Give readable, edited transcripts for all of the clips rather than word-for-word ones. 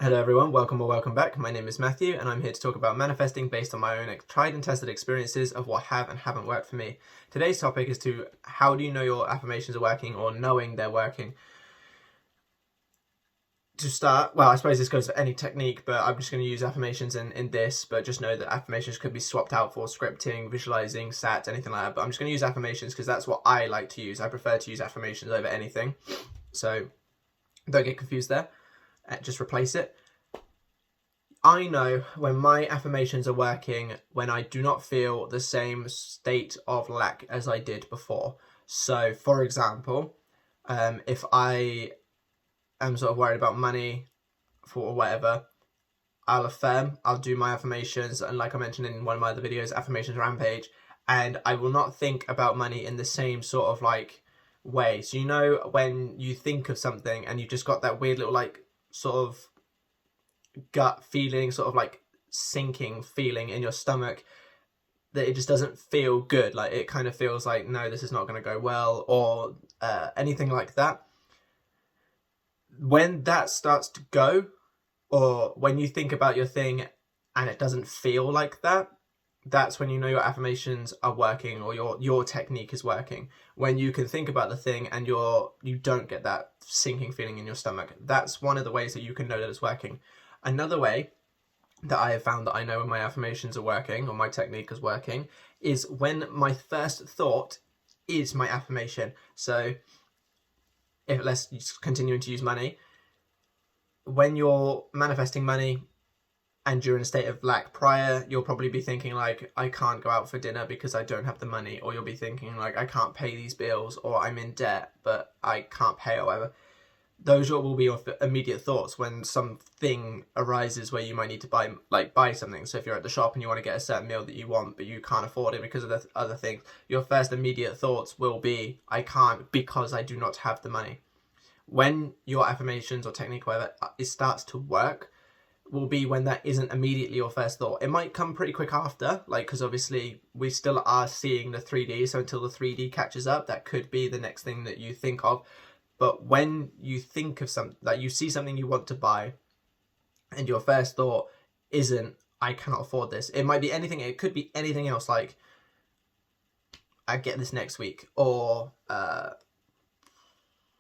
Hello everyone, welcome or welcome back. My name is Matthew and I'm here to talk about manifesting based on my own tried and tested experiences of what have and haven't worked for me. Today's topic is how do you know your affirmations are working or knowing they're working? To start, well, I suppose this goes for any technique, but I'm just going to use affirmations in this, but just know that affirmations could be swapped out for scripting, visualizing, SAT, anything like that. But I'm just going to use affirmations because that's what I like to use. I prefer to use affirmations over anything. So don't get confused there. Just replace it. I know when my affirmations are working when I do not feel the same state of lack as I did before. So, for example, if I am sort of worried about money for whatever, I'll do my affirmations, and like I mentioned in one of my other videos, Affirmations Rampage, and I will not think about money in the same sort of like way. So you know when you think of something and you've just got that weird little like sort of gut feeling, sort of like sinking feeling in your stomach, that it just doesn't feel good. Like it kind of feels like, no, this is not going to go well, or anything like that. When that starts to go, or when you think about your thing and it doesn't feel like that, that's when you know your affirmations are working or your technique is working. When you can think about the thing and you don't get that sinking feeling in your stomach, that's one of the ways that you can know that it's working. Another way that I have found that I know when my affirmations are working or my technique is working is when my first thought is my affirmation. So if let's continue to use money, when you're manifesting money and you're in a state of lack prior, you'll probably be thinking like, I can't go out for dinner because I don't have the money, or you'll be thinking like, I can't pay these bills, or I'm in debt but I can't pay, or whatever. Those will be your immediate thoughts when something arises where you might need to buy something. So if you're at the shop and you want to get a certain meal that you want but you can't afford it because of the other things, your first immediate thoughts will be, I can't because I do not have the money. When your affirmations or technique, whatever, it starts to work, will be when that isn't immediately your first thought. It might come pretty quick after, like, because obviously we still are seeing the 3D, so until the 3D catches up, that could be the next thing that you think of. But when you think of something, like you see something you want to buy, and your first thought isn't, I cannot afford this. It might be anything. It could be anything else, like, I get this next week, or I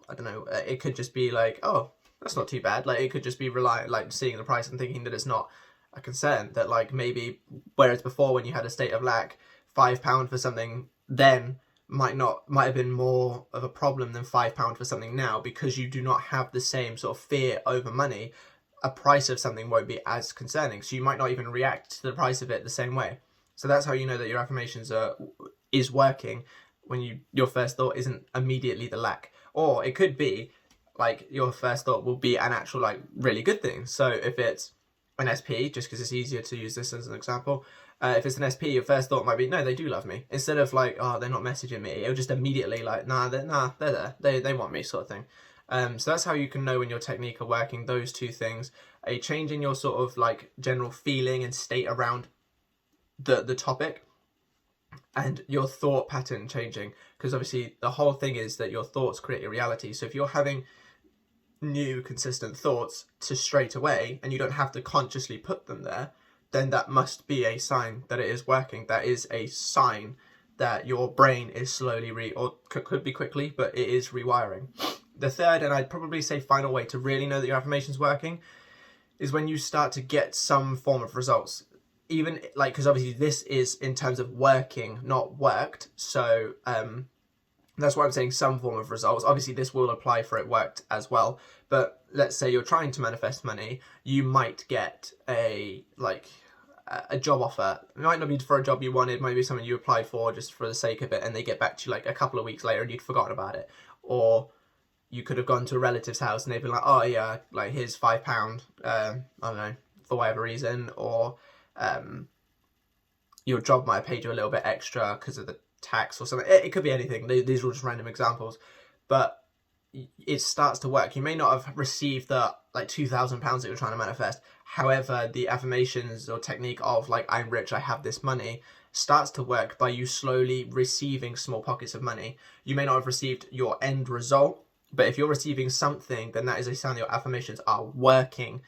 don't know. It could just be like, oh, that's not too bad. Like it could just be like seeing the price and thinking that it's not a concern. That like maybe whereas before when you had a state of lack, £5 for something then might have been more of a problem than £5 for something now, because you do not have the same sort of fear over money. A price of something won't be as concerning, so you might not even react to the price of it the same way. So that's how you know that your affirmations is working, when your first thought isn't immediately the lack. Or it could be like your first thought will be an actual like really good thing. So if it's an SP, just because it's easier to use this as an example, if it's an SP, your first thought might be, no, they do love me. Instead of like, oh, they're not messaging me, it'll just immediately like, they're there, they want me, sort of thing. So that's how you can know when your technique are working, those two things. A change in your sort of like general feeling and state around the topic, and your thought pattern changing, because obviously the whole thing is that your thoughts create your reality. So if you're having new consistent thoughts to straight away and you don't have to consciously put them there, then that must be a sign that it is working. That is a sign that your brain is slowly or could be quickly, but it is rewiring. The third, and I'd probably say final way to really know that your affirmation's working, is when you start to get some form of results. Even like, because obviously this is in terms of working, not worked. So that's why I'm saying some form of results. Obviously this will apply for it worked as well. But let's say you're trying to manifest money, you might get a job offer. It might not be for a job you wanted, might be something you applied for just for the sake of it, and they get back to you like a couple of weeks later and you'd forgotten about it. Or you could have gone to a relative's house and they've been like, oh yeah, like here's £5, I don't know, for whatever reason. Or your job might have paid you a little bit extra because of the tax or something. It could be anything. These are all just random examples, but it starts to work. You may not have received the like £2,000 that you're trying to manifest. However, the affirmations or technique of like, I'm rich, I have this money, starts to work by you slowly receiving small pockets of money. You may not have received your end result, but if you're receiving something, then that is a sign that your affirmations are working.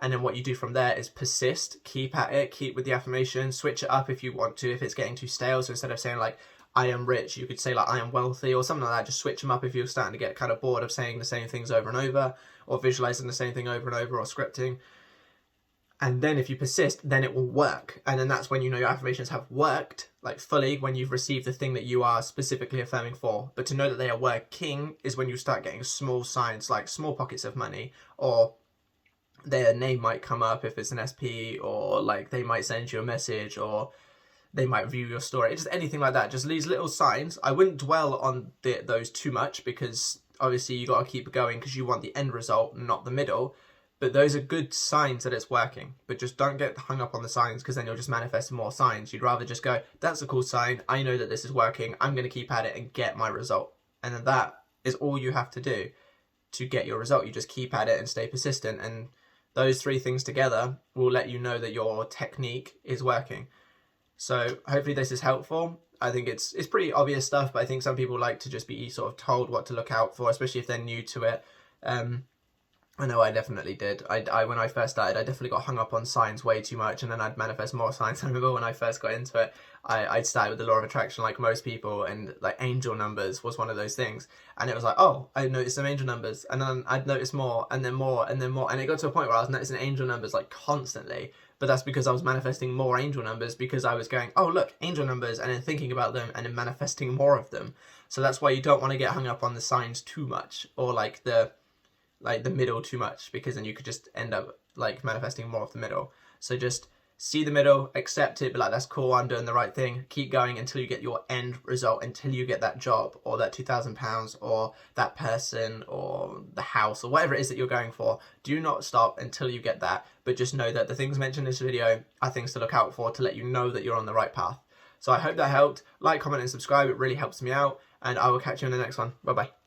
And then what you do from there is persist, keep at it, keep with the affirmation, switch it up if you want to, if it's getting too stale. So instead of saying like, I am rich, you could say like, I am wealthy or something like that. Just switch them up if you're starting to get kind of bored of saying the same things over and over, or visualizing the same thing over and over, or scripting. And then if you persist, then it will work. And then that's when you know your affirmations have worked, like fully, when you've received the thing that you are specifically affirming for. But to know that they are working is when you start getting small signs, like small pockets of money, or their name might come up if it's an SP, or like they might send you a message, or they might view your story. Just anything like that. Just these little signs. I wouldn't dwell on those too much, because obviously you got to keep going because you want the end result, not the middle. But those are good signs that it's working. But just don't get hung up on the signs, because then you'll just manifest more signs. You'd rather just go, that's a cool sign. I know that this is working. I'm going to keep at it and get my result. And then that is all you have to do to get your result. You just keep at it and stay persistent. And those three things together will let you know that your technique is working. So hopefully this is helpful. I think it's pretty obvious stuff, but I think some people like to just be sort of told what to look out for, especially if they're new to it. I know I definitely did. I when I first started, I definitely got hung up on signs way too much, and then I'd manifest more signs. I remember when I first got into it, I'd started with the law of attraction like most people, and like angel numbers was one of those things. And it was like, oh, I noticed some angel numbers, and then I'd notice more, and then more, and then more. And it got to a point where I was noticing angel numbers like constantly. But that's because I was manifesting more angel numbers, because I was going, oh, look, angel numbers, and then thinking about them and then manifesting more of them. So that's why you don't want to get hung up on the signs too much, or like the middle too much, because then you could just end up like manifesting more of the middle. So just see the middle, accept it, be like, that's cool, I'm doing the right thing. Keep going until you get your end result, until you get that job, or that £2,000, or that person, or the house, or whatever it is that you're going for. Do not stop until you get that, but just know that the things mentioned in this video are things to look out for, to let you know that you're on the right path. So I hope that helped. Like, comment, and subscribe. It really helps me out, and I will catch you in the next one. Bye bye.